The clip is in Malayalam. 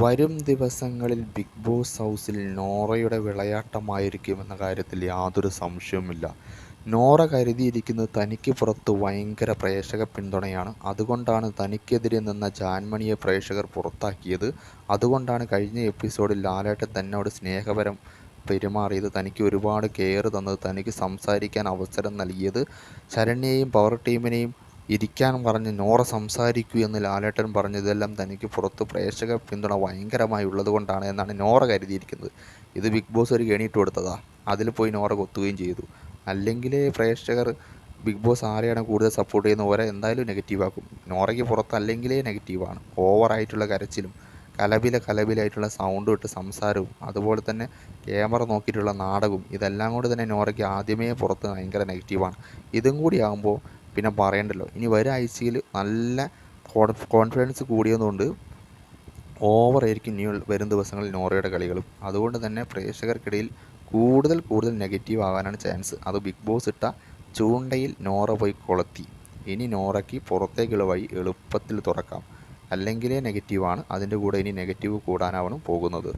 വരും ദിവസങ്ങളിൽ ബിഗ് ബോസ് ഹൗസിൽ നോറയുടെ വിളയാട്ടമായിരിക്കുമെന്ന കാര്യത്തിൽ യാതൊരു സംശയവുമില്ല. നോറ കരുതിയിരിക്കുന്നത് തനിക്ക് പുറത്ത് ഭയങ്കര പ്രേക്ഷക പിന്തുണയാണ്. അതുകൊണ്ടാണ് തനിക്കെതിരെ നിന്ന ജാൻമണിയെ പ്രേക്ഷകർ പുറത്താക്കിയത്. അതുകൊണ്ടാണ് കഴിഞ്ഞ എപ്പിസോഡിൽ ലാലേട്ടൻ തന്നോട് സ്നേഹപരം പെരുമാറിയത്, തനിക്ക് ഒരുപാട് കെയർ തന്നത്, തനിക്ക് സംസാരിക്കാൻ അവസരം നൽകിയത്. ശരണ്യയെയും പവർ ടീമിനെയും ഇരിക്കാൻ പറഞ്ഞ് നോറ സംസാരിക്കൂ എന്ന് ലാലേട്ടൻ പറഞ്ഞതെല്ലാം തനിക്ക് പുറത്ത് പ്രേക്ഷക പിന്തുണ ഭയങ്കരമായി ഉള്ളതുകൊണ്ടാണ് എന്നാണ് നോറ കരുതിയിരിക്കുന്നത്. ഇത് ബിഗ് ബോസ് ഒരു കെണിയിട്ട് കൊടുത്തതാ. അതിൽ പോയി നോറ കൊത്തുകയും ചെയ്തു. അല്ലെങ്കിൽ പ്രേക്ഷകർ ബിഗ് ബോസ് ആരെയാണ് കൂടുതൽ സപ്പോർട്ട് ചെയ്യുന്ന ഓരെ എന്തായാലും നെഗറ്റീവാക്കും. നോറയ്ക്ക് പുറത്ത് അല്ലെങ്കിലേ നെഗറ്റീവാണ്. ഓവറായിട്ടുള്ള കരച്ചിലും കലപിലായിട്ടുള്ള സൗണ്ടും ഇട്ട് സംസാരവും അതുപോലെ തന്നെ ക്യാമറ നോക്കിയിട്ടുള്ള നാടകവും ഇതെല്ലാം കൊണ്ട് തന്നെ നോറയ്ക്ക് ആദ്യമേ പുറത്ത് ഭയങ്കര നെഗറ്റീവാണ്. ഇതും കൂടി ആകുമ്പോൾ പിന്നെ പറയണ്ടല്ലോ. ഇനി വരും ആഴ്ചയിൽ നല്ല കോൺഫിഡൻസ് കൂടിയതുകൊണ്ട് ഓവറായിരിക്കും ഇനി വരും ദിവസങ്ങളിൽ നോറയുടെ കളികളും. അതുകൊണ്ട് തന്നെ പ്രേക്ഷകർക്കിടയിൽ കൂടുതൽ നെഗറ്റീവ് ആകാനാണ് ചാൻസ്. അത് ബിഗ് ബോസ് ഇട്ട ചൂണ്ടയിൽ നോറ പോയി കൊളുത്തി. ഇനി നോറയ്ക്ക് പുറത്തേക്കുള്ള വഴി എളുപ്പത്തിൽ തുറക്കാം. അല്ലെങ്കിലേ നെഗറ്റീവാണ്. അതിൻ്റെ കൂടെ ഇനി നെഗറ്റീവ് കൂടാനാണ് പോകുന്നത്.